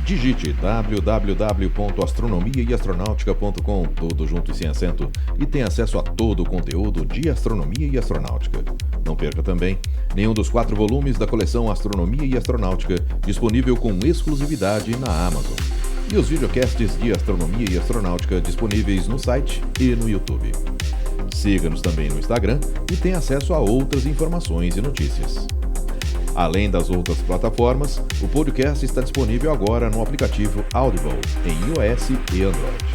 Digite www.astronomiaeastronautica.com, tudo junto e sem acento, e tenha acesso a todo o conteúdo de astronomia e astronáutica. Não perca também nenhum dos 4 volumes da coleção Astronomia e Astronáutica, disponível com exclusividade na Amazon. E os videocasts de astronomia e astronáutica disponíveis no site e no YouTube. Siga-nos também no Instagram e tenha acesso a outras informações e notícias. Além das outras plataformas, o podcast está disponível agora no aplicativo Audible, em iOS e Android.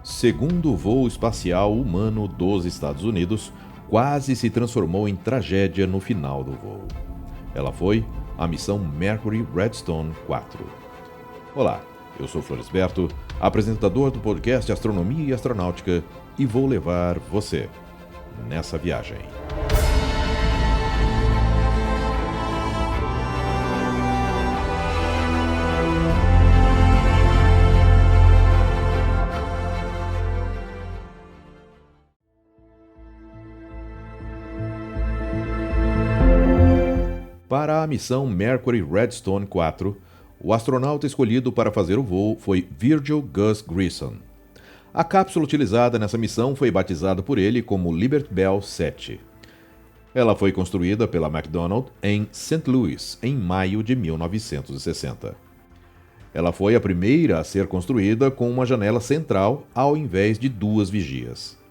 Segundo voo espacial humano dos Estados Unidos, quase se transformou em tragédia no final do voo. Ela foi a missão Mercury Redstone 4. Olá, eu sou Floresberto, apresentador do podcast Astronomia e Astronáutica, e vou levar você nessa viagem. Para a missão Mercury Redstone 4, o astronauta escolhido para fazer o voo foi Virgil Gus Grissom. A cápsula utilizada nessa missão foi batizada por ele como Liberty Bell 7. Ela foi construída pela McDonnell em St. Louis, em maio de 1960. Ela foi a primeira a ser construída com uma janela central ao invés de 2 vigias.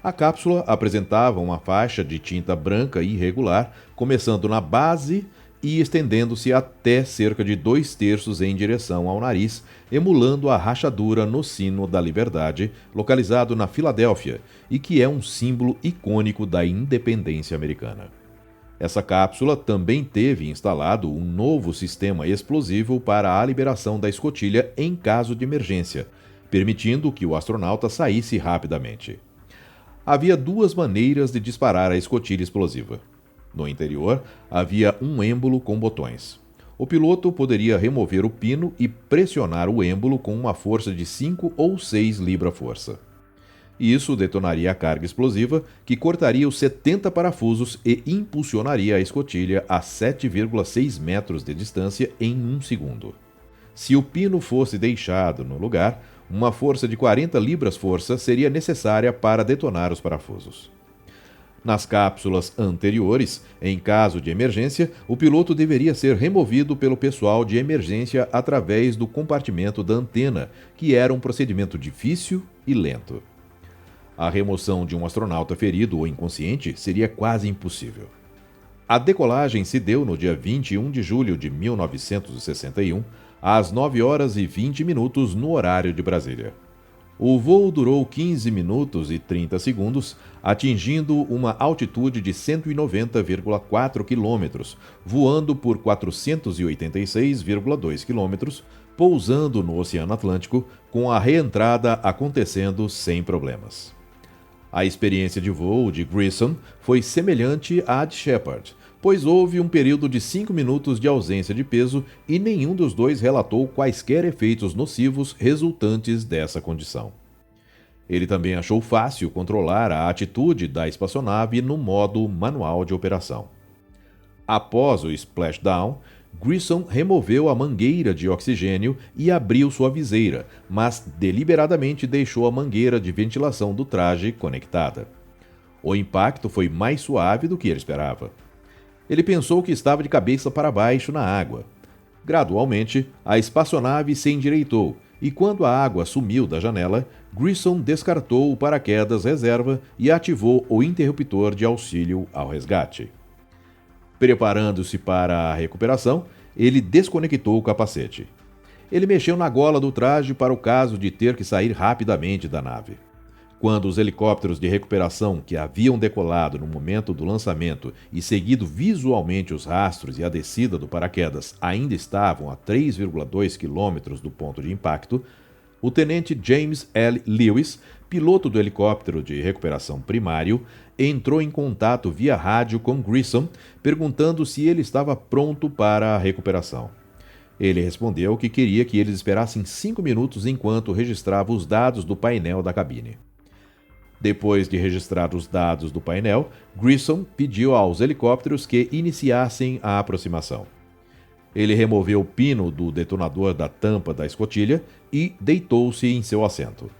A cápsula apresentava uma faixa de tinta branca irregular, começando na base e estendendo-se até cerca de 2/3 em direção ao nariz, emulando a rachadura no Sino da Liberdade, localizado na Filadélfia, e que é um símbolo icônico da independência americana. Essa cápsula também teve instalado um novo sistema explosivo para a liberação da escotilha em caso de emergência, permitindo que o astronauta saísse rapidamente. Havia 2 maneiras de disparar a escotilha explosiva. No interior, havia um êmbolo com botões. O piloto poderia remover o pino e pressionar o êmbolo com uma força de 5 ou 6 libra-força. Isso detonaria a carga explosiva, que cortaria os 70 parafusos e impulsionaria a escotilha a 7,6 metros de distância em 1 segundo. Se o pino fosse deixado no lugar, uma força de 40 libras-força seria necessária para detonar os parafusos. Nas cápsulas anteriores, em caso de emergência, o piloto deveria ser removido pelo pessoal de emergência através do compartimento da antena, que era um procedimento difícil e lento. A remoção de um astronauta ferido ou inconsciente seria quase impossível. A decolagem se deu no dia 21 de julho de 1961, às 9 horas e 20 minutos no horário de Brasília. O voo durou 15 minutos e 30 segundos, atingindo uma altitude de 190,4 km, voando por 486,2 km, pousando no Oceano Atlântico, com a reentrada acontecendo sem problemas. A experiência de voo de Grissom foi semelhante à de Shepard, pois houve um período de 5 minutos de ausência de peso e nenhum dos dois relatou quaisquer efeitos nocivos resultantes dessa condição. Ele também achou fácil controlar a atitude da espaçonave no modo manual de operação. Após o splashdown, Grissom removeu a mangueira de oxigênio e abriu sua viseira, mas deliberadamente deixou a mangueira de ventilação do traje conectada. O impacto foi mais suave do que ele esperava. Ele pensou que estava de cabeça para baixo na água. Gradualmente, a espaçonave se endireitou e, quando a água sumiu da janela, Grissom descartou o paraquedas reserva e ativou o interruptor de auxílio ao resgate. Preparando-se para a recuperação, ele desconectou o capacete. Ele mexeu na gola do traje para o caso de ter que sair rapidamente da nave. Quando os helicópteros de recuperação que haviam decolado no momento do lançamento e seguido visualmente os rastros e a descida do paraquedas ainda estavam a 3,2 km do ponto de impacto, o tenente James L. Lewis piloto do helicóptero de recuperação primário, entrou em contato via rádio com Grissom, perguntando se ele estava pronto para a recuperação. Ele respondeu que queria que eles esperassem 5 minutos enquanto registrava os dados do painel da cabine. Depois de registrar os dados do painel, Grissom pediu aos helicópteros que iniciassem a aproximação. Ele removeu o pino do detonador da tampa da escotilha e deitou-se em seu assento.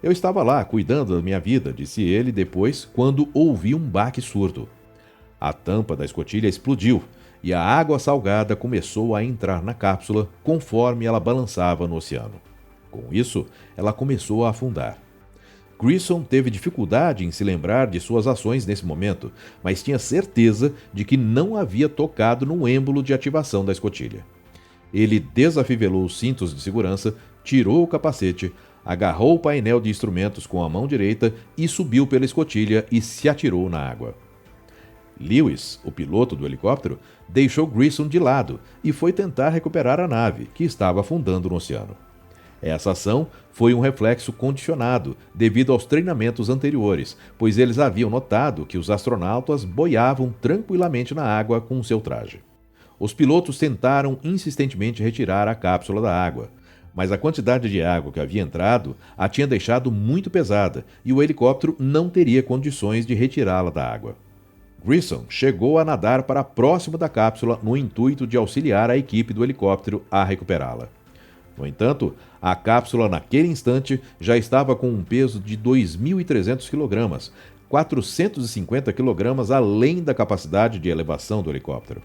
Eu estava lá, cuidando da minha vida, disse ele depois, quando ouvi um baque surdo. A tampa da escotilha explodiu e a água salgada começou a entrar na cápsula conforme ela balançava no oceano. Com isso, ela começou a afundar. Grissom teve dificuldade em se lembrar de suas ações nesse momento, mas tinha certeza de que não havia tocado no êmbolo de ativação da escotilha. Ele desafivelou os cintos de segurança, tirou o capacete, agarrou o painel de instrumentos com a mão direita e subiu pela escotilha e se atirou na água. Lewis, o piloto do helicóptero, deixou Grissom de lado e foi tentar recuperar a nave, que estava afundando no oceano. Essa ação foi um reflexo condicionado devido aos treinamentos anteriores, pois eles haviam notado que os astronautas boiavam tranquilamente na água com seu traje. Os pilotos tentaram insistentemente retirar a cápsula da água, mas a quantidade de água que havia entrado a tinha deixado muito pesada e o helicóptero não teria condições de retirá-la da água. Grissom chegou a nadar para próximo da cápsula no intuito de auxiliar a equipe do helicóptero a recuperá-la. No entanto, a cápsula naquele instante já estava com um peso de 2.300 kg, 450 kg além da capacidade de elevação do helicóptero.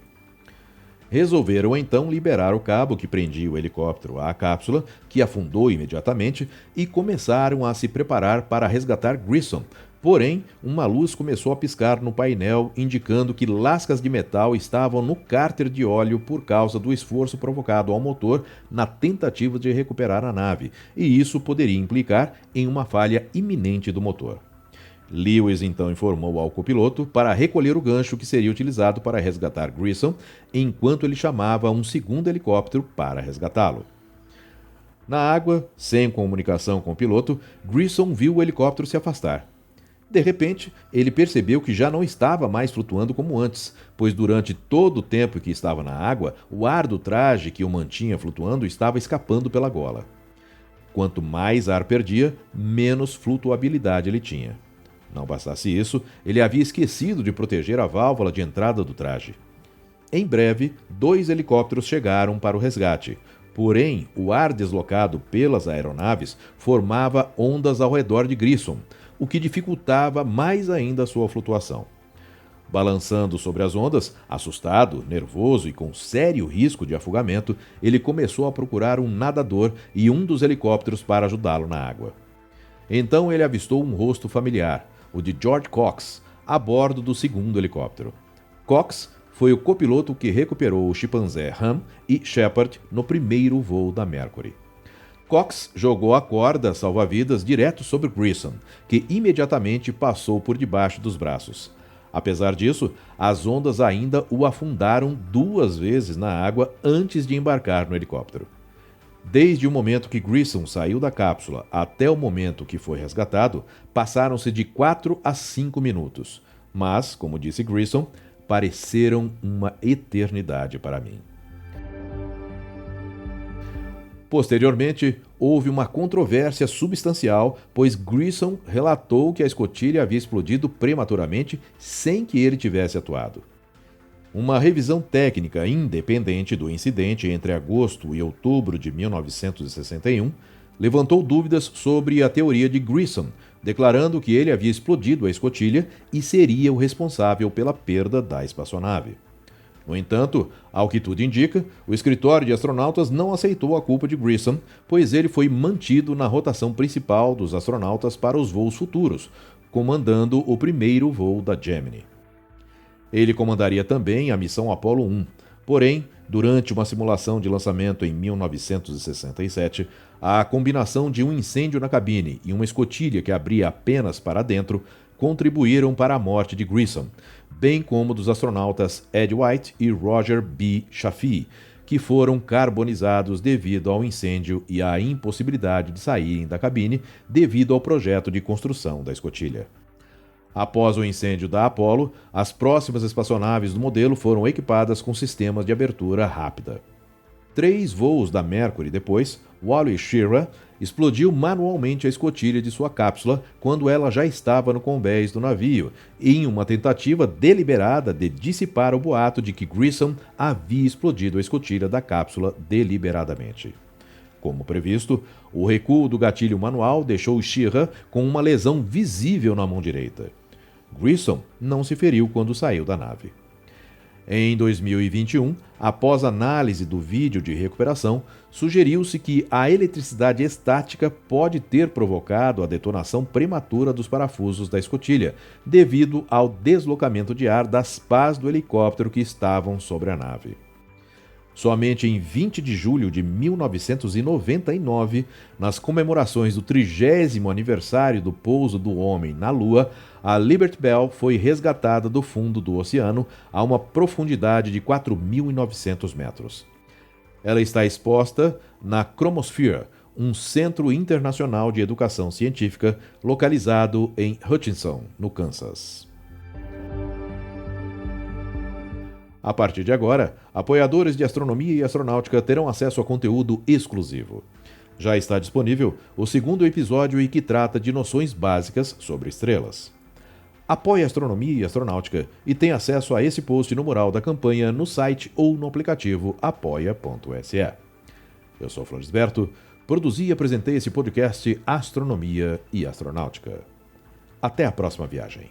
Resolveram então liberar o cabo que prendia o helicóptero à cápsula, que afundou imediatamente, e começaram a se preparar para resgatar Grissom. Porém, uma luz começou a piscar no painel, indicando que lascas de metal estavam no cárter de óleo por causa do esforço provocado ao motor na tentativa de recuperar a nave, e isso poderia implicar em uma falha iminente do motor. Lewis então informou ao copiloto para recolher o gancho que seria utilizado para resgatar Grissom, enquanto ele chamava um segundo helicóptero para resgatá-lo. Na água, sem comunicação com o piloto, Grissom viu o helicóptero se afastar. De repente, ele percebeu que já não estava mais flutuando como antes, pois durante todo o tempo que estava na água, o ar do traje que o mantinha flutuando estava escapando pela gola. Quanto mais ar perdia, menos flutuabilidade ele tinha. Não bastasse isso, ele havia esquecido de proteger a válvula de entrada do traje. Em breve, 2 helicópteros chegaram para o resgate. Porém, o ar deslocado pelas aeronaves formava ondas ao redor de Grissom, o que dificultava mais ainda a sua flutuação. Balançando sobre as ondas, assustado, nervoso e com sério risco de afogamento, ele começou a procurar um nadador e um dos helicópteros para ajudá-lo na água. Então ele avistou um rosto familiar, o de George Cox, a bordo do segundo helicóptero. Cox foi o copiloto que recuperou o chimpanzé Ham e Shepard no primeiro voo da Mercury. Cox jogou a corda salva-vidas direto sobre Grissom, que imediatamente passou por debaixo dos braços. Apesar disso, as ondas ainda o afundaram 2 vezes na água antes de embarcar no helicóptero. Desde o momento que Grissom saiu da cápsula até o momento que foi resgatado, passaram-se de 4 a 5 minutos. Mas, como disse Grissom, pareceram uma eternidade para mim. Posteriormente, houve uma controvérsia substancial, pois Grissom relatou que a escotilha havia explodido prematuramente sem que ele tivesse atuado. Uma revisão técnica independente do incidente entre agosto e outubro de 1961 levantou dúvidas sobre a teoria de Grissom, declarando que ele havia explodido a escotilha e seria o responsável pela perda da espaçonave. No entanto, ao que tudo indica, o escritório de astronautas não aceitou a culpa de Grissom, pois ele foi mantido na rotação principal dos astronautas para os voos futuros, comandando o primeiro voo da Gemini. Ele comandaria também a missão Apollo 1, porém, durante uma simulação de lançamento em 1967, a combinação de um incêndio na cabine e uma escotilha que abria apenas para dentro contribuíram para a morte de Grissom, bem como dos astronautas Ed White e Roger B. Chaffee, que foram carbonizados devido ao incêndio e à impossibilidade de saírem da cabine devido ao projeto de construção da escotilha. Após o incêndio da Apollo, as próximas espaçonaves do modelo foram equipadas com sistemas de abertura rápida. 3 voos da Mercury depois, Wally Schirra explodiu manualmente a escotilha de sua cápsula quando ela já estava no convés do navio, em uma tentativa deliberada de dissipar o boato de que Grissom havia explodido a escotilha da cápsula deliberadamente. Como previsto, o recuo do gatilho manual deixou Schirra com uma lesão visível na mão direita. Grissom não se feriu quando saiu da nave. Em 2021, após análise do vídeo de recuperação, sugeriu-se que a eletricidade estática pode ter provocado a detonação prematura dos parafusos da escotilha, devido ao deslocamento de ar das pás do helicóptero que estavam sobre a nave. Somente em 20 de julho de 1999, nas comemorações do 30º aniversário do pouso do homem na Lua, a Liberty Bell foi resgatada do fundo do oceano a uma profundidade de 4.900 metros. Ela está exposta na Chromosphere, um centro internacional de educação científica localizado em Hutchinson, no Kansas. A partir de agora, apoiadores de astronomia e astronáutica terão acesso a conteúdo exclusivo. Já está disponível o 2º episódio e que trata de noções básicas sobre estrelas. Apoie a astronomia e astronáutica e tenha acesso a esse post no mural da campanha no site ou no aplicativo apoia.se. Eu sou Florisberto, produzi e apresentei esse podcast Astronomia e Astronáutica. Até a próxima viagem.